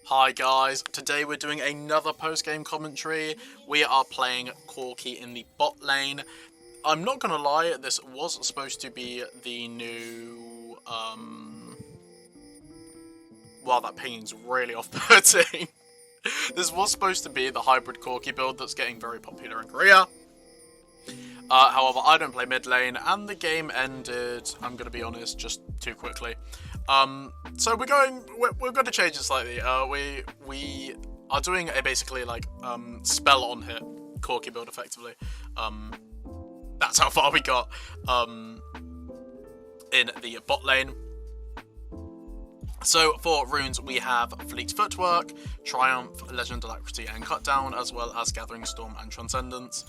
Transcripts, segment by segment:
Hi guys, today we're doing another post-game commentary. We are playing Corki in the bot lane. I'm not gonna lie, this was supposed to be the new, wow, that pinging's really off-putting. This was supposed to be the hybrid Corki build that's getting very popular in Korea. However, I don't play mid lane, and the game ended, I'm gonna be honest, just too quickly. So we're going to change it slightly. We are doing a basically like spell on hit Corki build effectively. That's how far we got in the bot lane. So for runes we have Fleet Footwork, Triumph, Legend Alacrity and Cutdown, as well as Gathering Storm and Transcendence.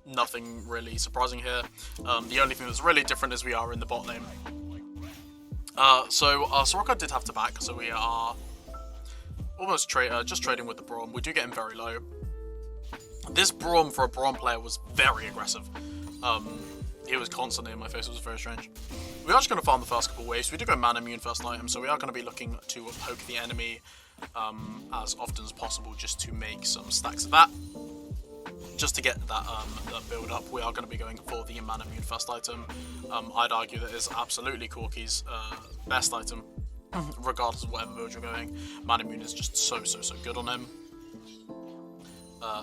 Nothing really surprising here. The only thing that's really different is we are in the bot lane. So Soraka did have to back, so we are almost just trading with the Braum. We do get him very low. This Braum for a Braum player was very aggressive. He was constantly in my face, it was very strange. We are just going to farm the first couple waves. We do go mana immune first item, so we are going to be looking to poke the enemy as often as possible just to make some stacks of that. Just to get that build up, we are going to be going for the mana immune first item. I'd argue that is absolutely Corki's best item, regardless of whatever build you're going. Mana immune is just so good on him.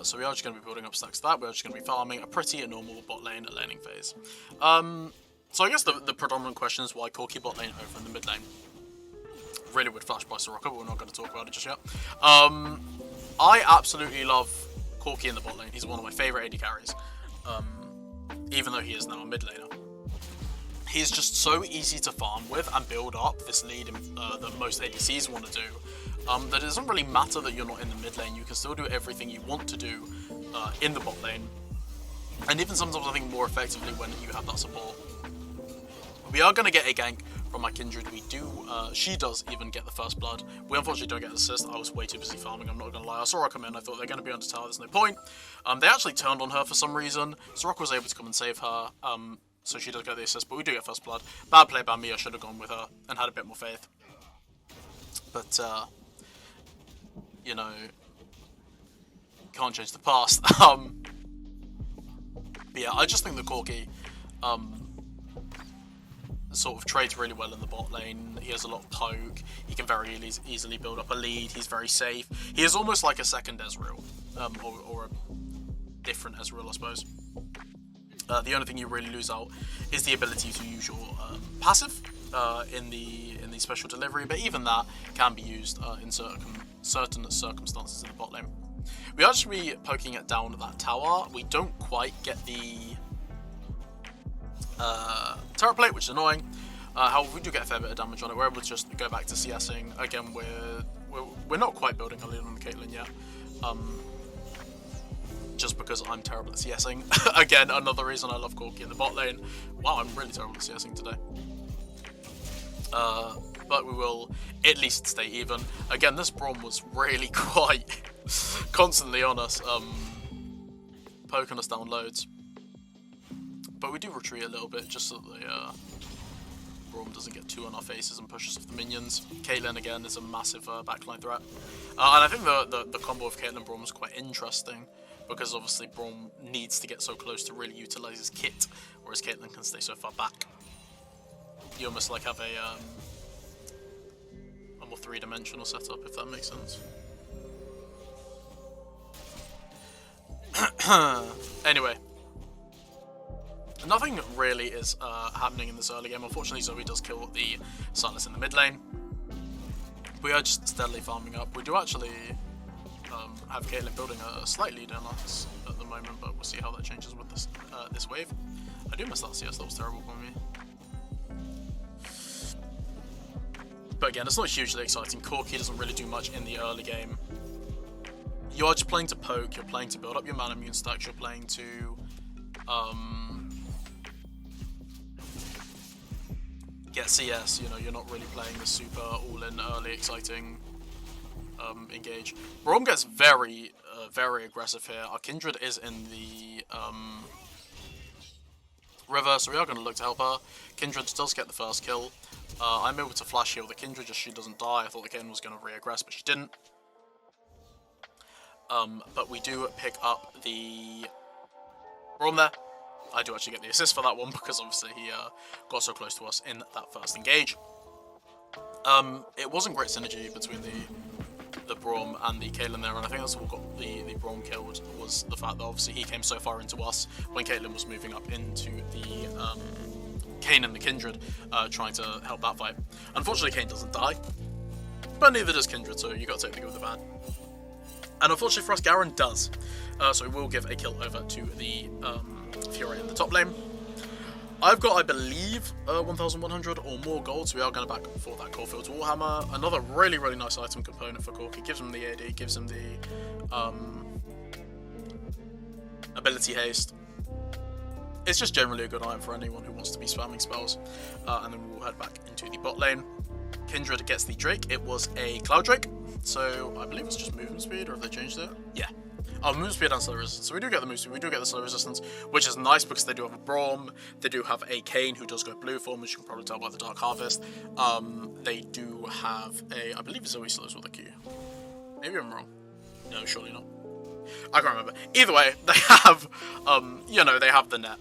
So we are just going to be building up stacks of that. We're just going to be farming a pretty normal bot lane laning phase. So I guess the predominant question is why Corki bot lane over in the mid lane. Really would flash by Soraka, but we're not going to talk about it just yet. I absolutely love Corki in the bot lane. He's one of my favourite AD carries, even though he is now a mid laner. He's just so easy to farm with and build up this lead that most ADCs want to do, that it doesn't really matter that you're not in the mid lane. You can still do everything you want to do in the bot lane, and even sometimes I think more effectively when you have that support. We are going to get a gank from my Kindred. We do, she does even get the first blood. We unfortunately don't get an assist. I was way too busy farming, I'm not going to lie. I saw her come in, I thought they're going to be under tower, there's no point. They actually turned on her for some reason. Soraka was able to come and save her, so she does get the assist, but we do get first blood. Bad play by me, I should have gone with her and had a bit more faith. But, you know, can't change the past. But yeah, I just think that Corki, sort of trades really well in the bot lane. He has a lot of poke, he can very easily build up a lead, he's very safe. He is almost like a second Ezreal, or a different Ezreal, I suppose. The only thing you really lose out is the ability to use your passive in the special delivery, but even that can be used in certain circumstances in the bot lane. We are just be poking it down that tower. We don't quite get the turret plate, which is annoying. However, we do get a fair bit of damage on it. We're able to just go back to CSing. Again, we're not quite building a lead on the Caitlyn yet. Just because I'm terrible at CSing. Again, another reason I love Corki in the bot lane. Wow, I'm really terrible at CSing today. But we will at least stay even. Again, this Braum was really quite constantly on us, poking us down loads. But we do retreat a little bit just so that the Braum doesn't get too on our faces and push us off the minions. Caitlyn again is a massive backline threat. And I think the combo of Caitlyn Braum is quite interesting, because obviously Braum needs to get so close to really utilise his kit, whereas Caitlyn can stay so far back. You almost like have a more three-dimensional setup, if that makes sense. Anyway. Nothing really is happening in this early game. Unfortunately, Zoe does kill the Silas in the mid lane. We are just steadily farming up. We do actually have Caitlyn building a slight lead in us at the moment, but we'll see how that changes with this this wave. I do miss that CS, that was terrible for me. But again, it's not hugely exciting. Corki doesn't really do much in the early game. You are just playing to poke, you're playing to build up your mana immune stacks, you're playing to get CS, you know, you're not really playing the super all-in early exciting engage. Braum gets very aggressive here. Our Kindred is in the river, so we are going to look to help her. Kindred does get the first kill. I'm able to flash heal the Kindred just so she doesn't die. I thought the Caitlyn was going to re-aggress, but she didn't. But we do pick up the Braum there. I do actually get the assist for that one because obviously he got so close to us in that first engage. It wasn't great synergy between the Braum and the Caitlyn there, and I think that's what got the Braum killed, was the fact that obviously he came so far into us when Caitlyn was moving up into the Kayn and the Kindred, trying to help that fight. Unfortunately, Kayn doesn't die, but neither does Kindred, so you got to take the good with the bad. And unfortunately for us, Garen does, so we will give a kill over to the Fury in the top lane. I've got, I believe, 1,100 or more gold, so we are going to back for that Caulfield's Warhammer. Another really, really nice item component for Corki. Gives him the AD, gives him the ability haste. It's just generally a good item for anyone who wants to be spamming spells. And then we will head back into the bot lane. Kindred gets the Drake. It was a Cloud Drake, so I believe it's just movement speed, or have they changed it? Yeah. Oh, move speed and slow resistance. So we do get the move speed, we do get the slow resistance, which is nice because they do have a Braum, they do have a Kayn who does go blue form, which you can probably tell by the Dark Harvest. They do have a, I believe Zoe slows with a Q. Maybe I'm wrong. No, surely not. I can't remember. Either way, they have, you know, they have the net.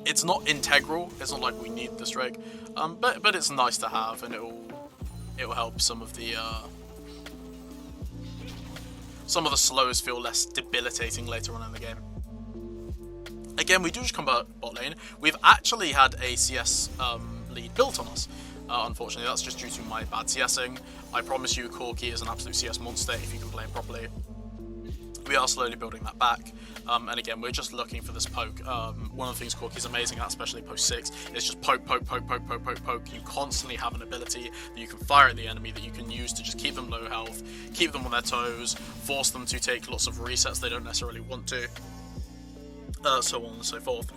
It's not integral. It's not like we need this Drake, but it's nice to have, and it'll help some of the slows feel less debilitating later on in the game. Again, we do just come back bot lane. We've actually had a CS lead built on us. Unfortunately, that's just due to my bad CSing. I promise you, Corki is an absolute CS monster if you can play it properly. We are slowly building that back. And again, we're just looking for this poke. One of the things Corki's amazing at, especially post 6, is just poke, poke, poke, poke, poke, poke, poke. You constantly have an ability that you can fire at the enemy that you can use to just keep them low health, keep them on their toes, force them to take lots of resets they don't necessarily want to, so on and so forth.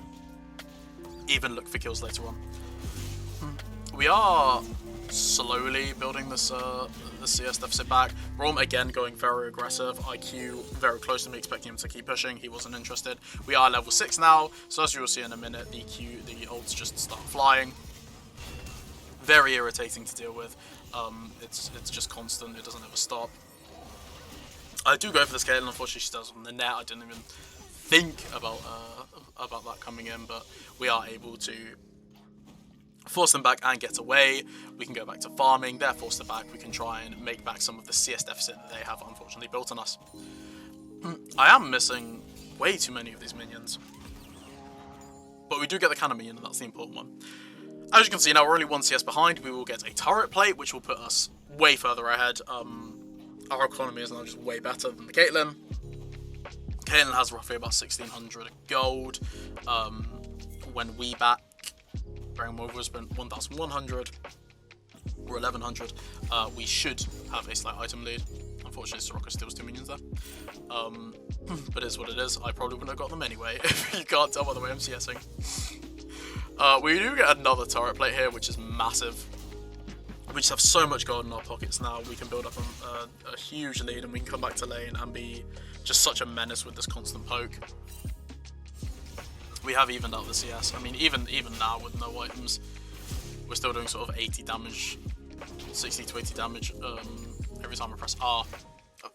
Even look for kills later on. We are slowly building this the CS deficit back. Braum again going very aggressive. IQ very close to me, expecting him to keep pushing. He wasn't interested. We are level 6 now, so as you will see in a minute, the ults just start flying. Very irritating to deal with. It's just constant. It doesn't ever stop. I do go for this Caitlyn. Unfortunately, she does on the net. I didn't even think about that coming in, but we are able to force them back and get away. We can go back to farming. They're forced to back. We can try and make back some of the CS deficit that they have unfortunately built on us. I am missing way too many of these minions, but we do get the cannon minion, and that's the important one. As you can see now, we're only 1 CS behind. We will get a turret plate, which will put us way further ahead. Our economy is now just way better than the Caitlyn. Caitlyn has roughly about 1,600 gold. When we back, bearing over, we spent 1,100 or 1,100. We should have a slight item lead. Unfortunately, Soraka steals 2 minions there. But it is what it is. I probably wouldn't have got them anyway, if you can't tell by the way I'm CSing. We do get another turret plate here, which is massive. We just have so much gold in our pockets now. We can build up a huge lead, and we can come back to lane and be just such a menace with this constant poke. We have evened out the CS. I mean, even now with no items, we're still doing sort of 80 damage, 60 to 80 damage every time I press R.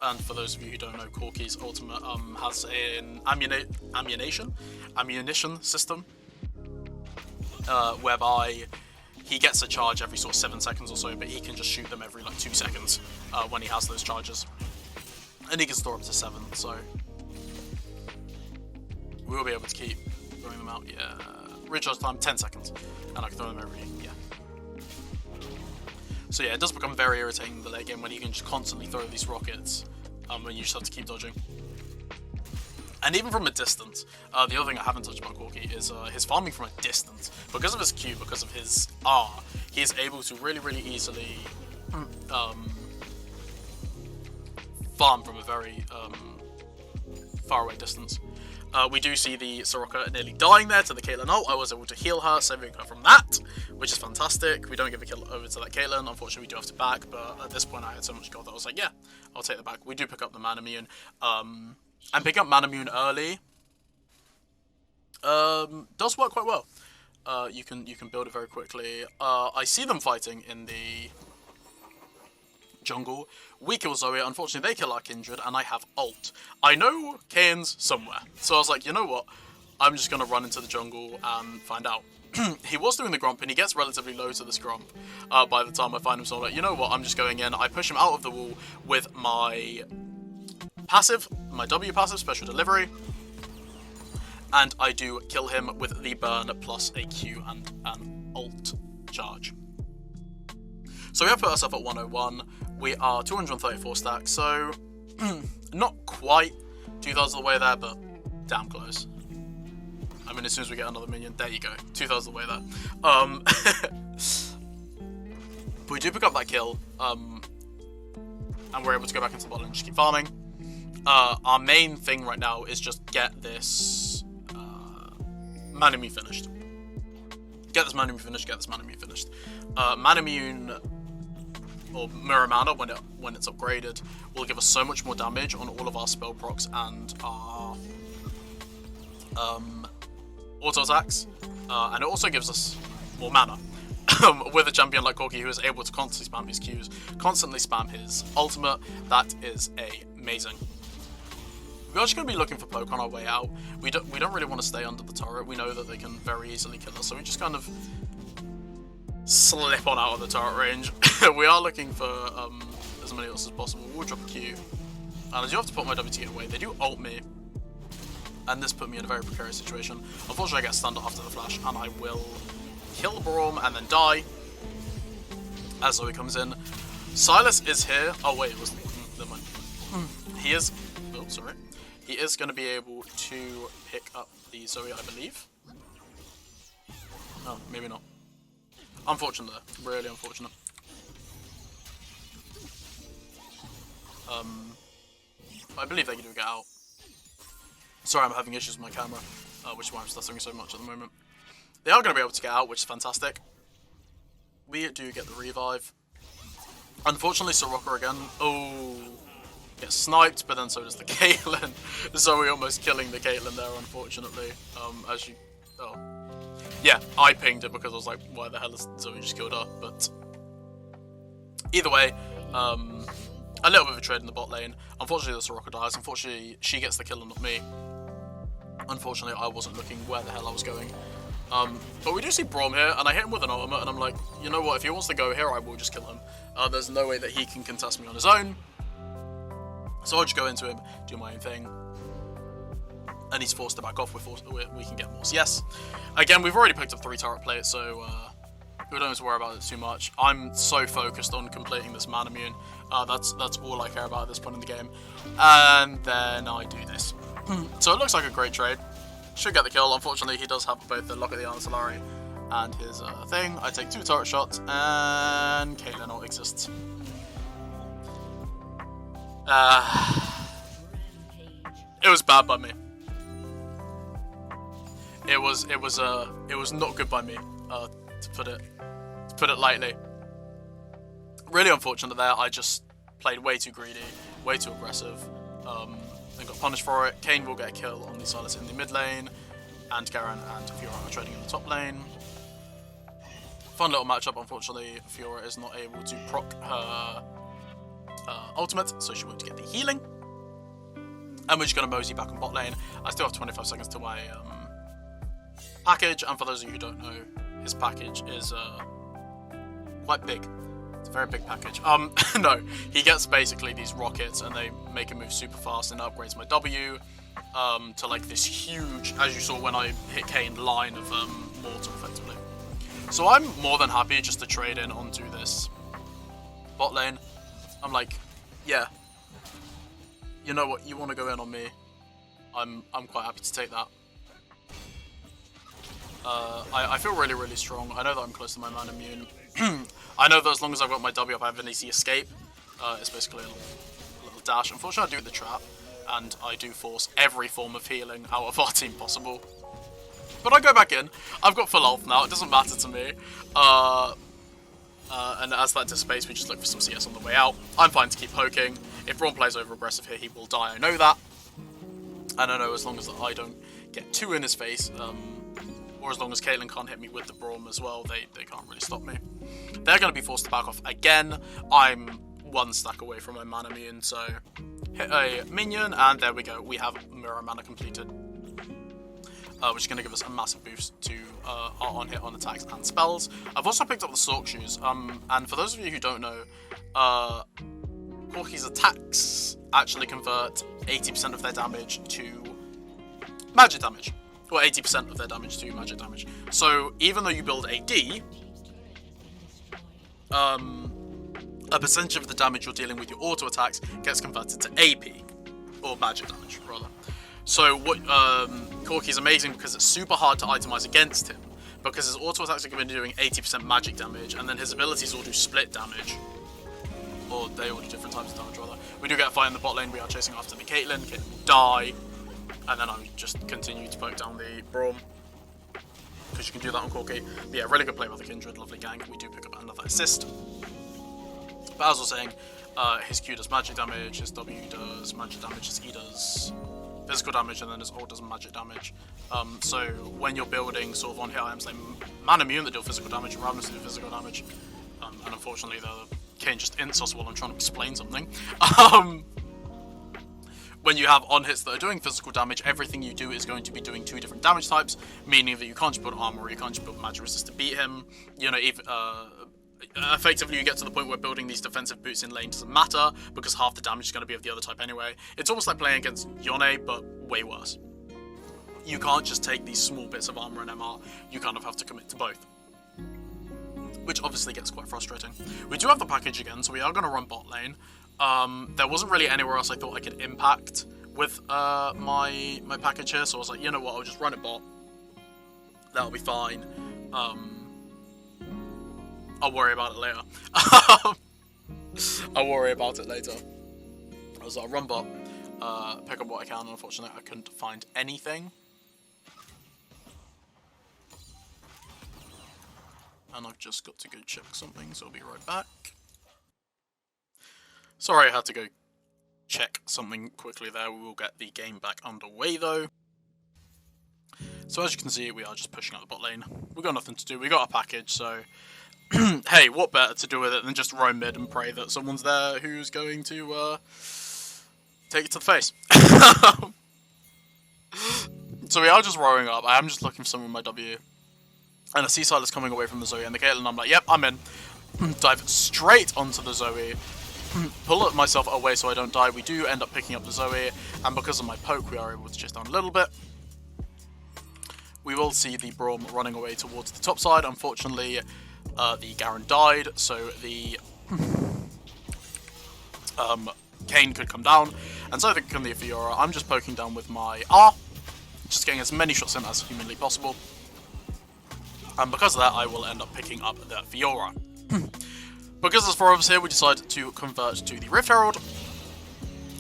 And for those of you who don't know, Corki's ultimate has an ammunition system, whereby he gets a charge every sort of 7 seconds or so, but he can just shoot them every like 2 seconds when he has those charges, and he can store up to 7. So we will be able to keep throwing them out. Yeah, recharge time 10 seconds, and I can throw them every So yeah, it does become very irritating in the late game when you can just constantly throw these rockets, when you just have to keep dodging. And even from a distance, the other thing I haven't touched about Corki is his farming from a distance. Because of his Q, because of his R, he is able to really easily farm from a very far away distance. We do see the Soraka nearly dying there to the Caitlyn ult. I was able to heal her, saving her from that, which is fantastic. We don't give a kill over to that Caitlyn. Unfortunately, we do have to back, but at this point I had so much gold that I was like, yeah, I'll take the back. We do pick up the Manamune. And picking up Manamune early does work quite well. you can build it very quickly. I see them fighting in the jungle. We kill Zoe. Unfortunately, they kill our Kindred, and I have ult. I know Kane's somewhere, so I was like, you know what? I'm just gonna run into the jungle and find out. He was doing the Grump, and he gets relatively low to this Grump by the time I find him. So I'm like, you know what? I'm just going in. I push him out of the wall with my passive, my W passive, Special Delivery, and I do kill him with the burn plus a Q and an ult charge. So we have put ourselves at 101. We are 234 stacks, so not quite 2/3 of the way there, but damn close. I mean, as soon as we get another minion, there you go, 2/3 of the way there. But we do pick up that kill, and we're able to go back into the bottom and just keep farming. Our main thing right now is just get this Manamune finished. Get this Manamune finished, get this Manamune finished. Manamune, or Mirror Mana, when it's upgraded, will give us so much more damage on all of our spell procs and our auto attacks, and it also gives us more mana. With a champion like Corki, who is able to constantly spam his Qs, constantly spam his ultimate, that is amazing. We're just going to be looking for poke on our way out. We don't really want to stay under the turret. We know that they can very easily kill us, so we just kind of slip on out of the turret range. We are looking for as many ults as possible. We'll drop a Q, and I do have to put my W to get away. They do ult me, and this put me in a very precarious situation. Unfortunately, I get stunned after the flash, and I will kill the Braum and then die as Zoe comes in. Silas is here. Oh wait, it was never mind. He is. Oh, sorry. He is going to be able to pick up the Zoe, I believe. Oh, maybe not. Unfortunate there. Really unfortunate. I believe they can do get out. Sorry, I'm having issues with my camera, which is why I'm stuttering so much at the moment. They are going to be able to get out, which is fantastic. We do get the revive. Unfortunately, Soraka again. Oh, gets sniped, but then so does the Caitlyn. Zoe almost killing the Caitlyn there, unfortunately. As you... Oh. Yeah, I pinged it because I was like, why the hell has Zoe just killed her? But either way, a little bit of a trade in the bot lane. Unfortunately, the Soraka dies. Unfortunately, she gets the kill and not me. Unfortunately, I wasn't looking where the hell I was going. But we do see Braum here, and I hit him with an ultimate, and I'm like, you know what, if he wants to go here, I will just kill him. There's no way that he can contest me on his own. So I'll just go into him, do my own thing. And he's forced to back off, we can get more CS. Again, we've already picked up 3 turret plates, so we don't have to worry about it too much. I'm so focused on completing this Manamune. That's all I care about at this point in the game. And then I do this. So it looks like a great trade. Should get the kill. Unfortunately, he does have both the Lock of the Ancillary and his thing. I take 2 turret shots, and Caitlyn ult exists. It was bad by me. It was not good by me, to put it lightly. Really unfortunate there. I just played way too greedy, way too aggressive. And got punished for it. Kane will get a kill on the Silas in the mid lane, and Garen and Fiora are trading in the top lane. Fun little matchup. Unfortunately, Fiora is not able to proc her ultimate, so she won't get the healing. And we're just going to mosey back on bot lane. I still have 25 seconds to my package, and for those of you who don't know, his package is quite big. It's a very big package. No, he gets basically these rockets, and they make him move super fast, and upgrades my W to like this huge, as you saw when I hit Kane, line of mortar effectively. So I'm more than happy just to trade in onto this bot lane. I'm like, yeah, you know what, you want to go in on me, I'm quite happy to take that. I feel really, really strong. I know that I'm close to my Manamune. I know that as long as I've got my W up, I have an easy escape. It's basically a little dash. Unfortunately, I do the trap, and I do force every form of healing out of our team possible. But I go back in. I've got full health now. It doesn't matter to me. And as that dissipates, we just look for some CS on the way out. I'm fine to keep poking. If Braum plays over aggressive here, he will die. I know that. And I know as long as I don't get too in his face, or as long as Caitlyn can't hit me with the Braum as well, they can't really stop me. They're going to be forced to back off again. I'm 1 stack away from my mana immune, so hit a minion, and there we go. We have mirror mana completed, which is going to give us a massive boost to our on-hit on attacks and spells. I've also picked up the Sork Shoes, and for those of you who don't know, Corki's attacks actually convert 80% of their damage to magic damage. Or 80% of their damage to magic damage. So even though you build AD, a percentage of the damage you're dealing with your auto attacks gets converted to AP, or magic damage, rather. So what Corki is amazing because it's super hard to itemize against him, because his auto attacks are going to be doing 80% magic damage, and then his abilities all do split damage. Or they all do different types of damage, rather. We do get a fight in the bot lane. We are chasing after the Caitlyn. Caitlyn will die. And then I just continue to poke down the Braum, because you can do that on Corki. But yeah, really good play by the Kindred, lovely gank. We do pick up another assist. But as I was saying, his Q does magic damage, his W does magic damage, his E does physical damage, and then his ult does magic damage. So when you're building sort of on hit items like Man Immune that deal physical damage and Ravenous that do physical damage, and unfortunately the Kane just ints us while I'm trying to explain something. When you have on-hits that are doing physical damage, everything you do is going to be doing 2 different damage types, meaning that you can't just build armor, or you can't just build magic resist to beat him. You know, effectively you get to the point where building these defensive boots in lane doesn't matter, because half the damage is going to be of the other type anyway. It's almost like playing against Yone, but way worse. You can't just take these small bits of armor and MR, you kind of have to commit to both, which obviously gets quite frustrating. We do have the package again, so we are going to run bot lane. There wasn't really anywhere else I thought I could impact with my package here, so I was like, you know what, I'll just run it bot. That'll be fine. I'll worry about it later. I'll worry about it later. I was like, run bot, pick up what I can. Unfortunately, I couldn't find anything. And I've just got to go check something, so I'll be right back. Sorry, I had to go check something quickly there. We will get the game back underway, though. So as you can see, we are just pushing out the bot lane. We've got nothing to do. We got a package, so hey, what better to do with it than just roam mid and pray that someone's there who's going to take it to the face. So we are just rowing up. I am just looking for someone with my W. And I see Silas coming away from the Zoe and the Caitlyn. I'm like, yep, I'm in. Dive straight onto the Zoe. Pull myself away so I don't die. We do end up picking up the Zoe, and because of my poke we are able to chase down a little bit. We will see the Braum running away towards the top side. Unfortunately, the Garen died, so the Kane could come down, and so can the Fiora. I'm just poking down with my R, just getting as many shots in as humanly possible, and because of that I will end up picking up the Fiora. Because there's 4 of us here, we decided to convert to the Rift Herald,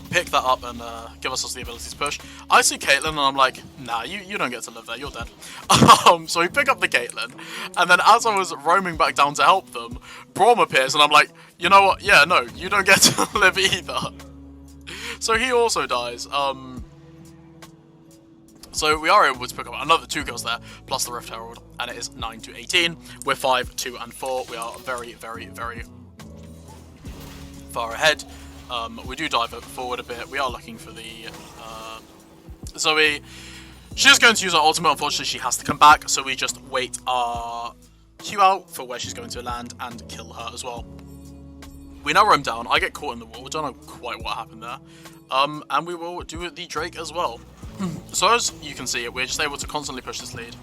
pick that up and give ourselves the ability to push. I see Caitlyn and I'm like, nah, you don't get to live there, you're dead. So we pick up the Caitlyn, and then as I was roaming back down to help them, Braum appears and I'm like, you know what, yeah, no, you don't get to live either. So he also dies. So we are able to pick up another 2 kills there, plus the Rift Herald, and it is 9-18. We're 5, 2, and 4. We are very, very, very far ahead. We do dive forward a bit. We are looking for the Zoe. She's going to use her ultimate. Unfortunately, she has to come back, so we just wait our Q out for where she's going to land and kill her as well. We now roam down. I get caught in the wall. I don't know quite what happened there. And we will do the Drake as well. So as you can see, we're just able to constantly push this lead.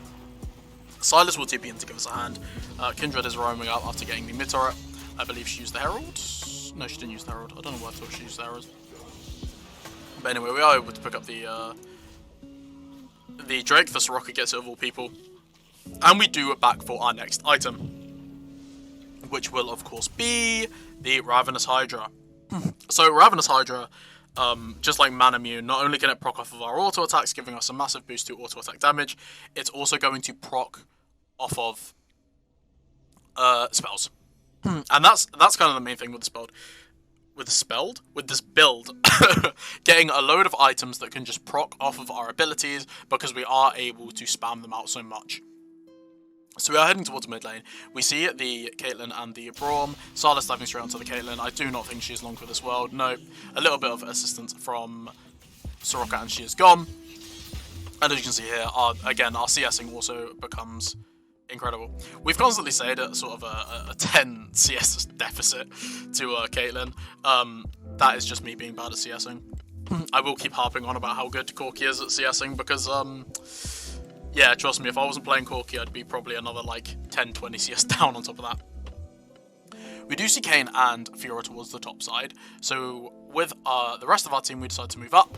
Silas will TP in to give us a hand. Kindred is roaming up after getting the mid turret. I believe she used the Herald. No, she didn't use the Herald. I don't know why I thought she used the Herald. But anyway, we are able to pick up the Drake. The Soraka gets it of all people. And we do it back for our next item, which will of course be the Ravenous Hydra. So Ravenous Hydra, just like Man Immune, not only can it proc off of our auto attacks, giving us a massive boost to auto attack damage, it's also going to proc off of spells. And that's kind of the main thing with this build, getting a load of items that can just proc off of our abilities, because we are able to spam them out so much. So we are heading towards mid lane. We see the Caitlyn and the Braum. Sylas diving straight onto the Caitlyn. I do not think she is long for this world. No, a little bit of assistance from Soraka and she is gone. And as you can see here, again, our CSing also becomes incredible. We've constantly said at sort of a 10 CS deficit to Caitlyn. That is just me being bad at CSing. I will keep harping on about how good Corki is at CSing because, yeah, trust me, if I wasn't playing Corki, I'd be probably another, like, 10-20 CS down on top of that. We do see Kayn and Fiora towards the top side. So with the rest of our team, we decide to move up.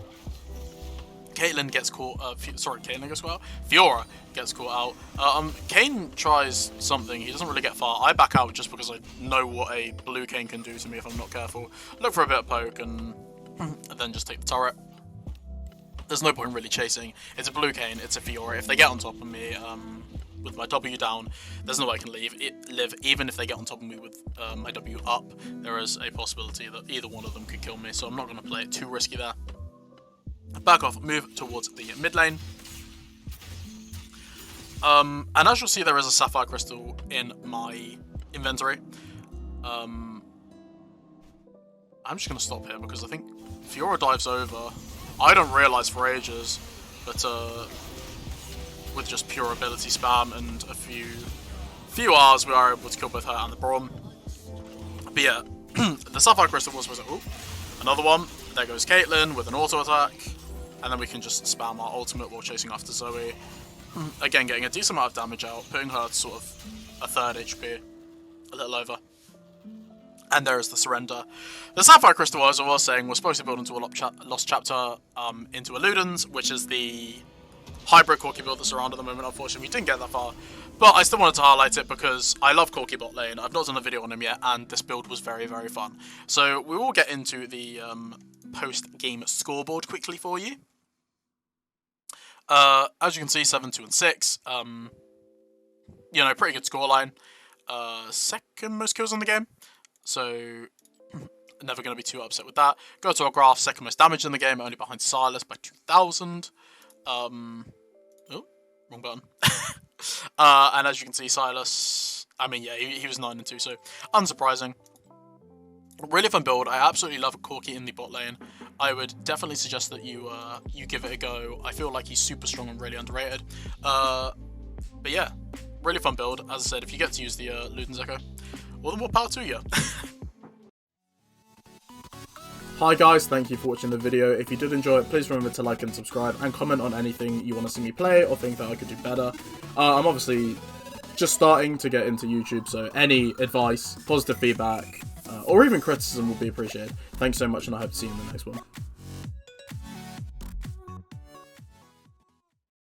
Caitlyn gets caught, Caitlyn gets caught out. Fiora gets caught out. Kayn tries something, he doesn't really get far. I back out just because I know what a blue Kayn can do to me if I'm not careful. Look for a bit of poke and then just take the turret. There's no point really chasing. It's a blue Kayn, it's a Fiora. If they get on top of me with my W down, there's no way I can live. Even if they get on top of me with my W up, there is a possibility that either one of them could kill me, so I'm not going to play it too risky there. Back off, move towards the mid lane. And as you'll see, there is a Sapphire Crystal in my inventory. I'm just going to stop here because I think Fiora dives over. I don't realise for ages, but with just pure ability spam and a few R's, we are able to kill both her and the Braum. But yeah, the Sapphire Crystal was oh, another one. There goes Caitlyn with an auto attack. And then we can just spam our ultimate while chasing after Zoe. Again, getting a decent amount of damage out, putting her to sort of a third HP, a little over. And there is the surrender. The Sapphire Crystal, as I was saying, was supposed to build into a Lost Chapter into a Ludens, which is the hybrid Corki build that's around at the moment. Unfortunately, we didn't get that far. But I still wanted to highlight it because I love Corki bot lane. I've not done a video on him yet, and this build was very, very fun. So we will get into the post-game scoreboard quickly for you. As you can see, 7, 2, and 6. You know, pretty good scoreline. Second most kills in the game. So, never going to be too upset with that. Go to our graph, second most damage in the game, only behind Sylas by 2,000. Oh, wrong button. And as you can see, Sylas, I mean, yeah, he was 9 and 2, so unsurprising. Really fun build. I absolutely love Corki in the bot lane. I would definitely suggest that you give it a go. I feel like he's super strong and really underrated. But yeah, really fun build. As I said, if you get to use the Ludens Echo, all the more power to you. Hi guys, thank you for watching the video. If you did enjoy it, please remember to like and subscribe and comment on anything you want to see me play or think that I could do better. I'm obviously just starting to get into YouTube, so any advice, positive feedback, or even criticism would be appreciated. Thanks so much, and I hope to see you in the next one.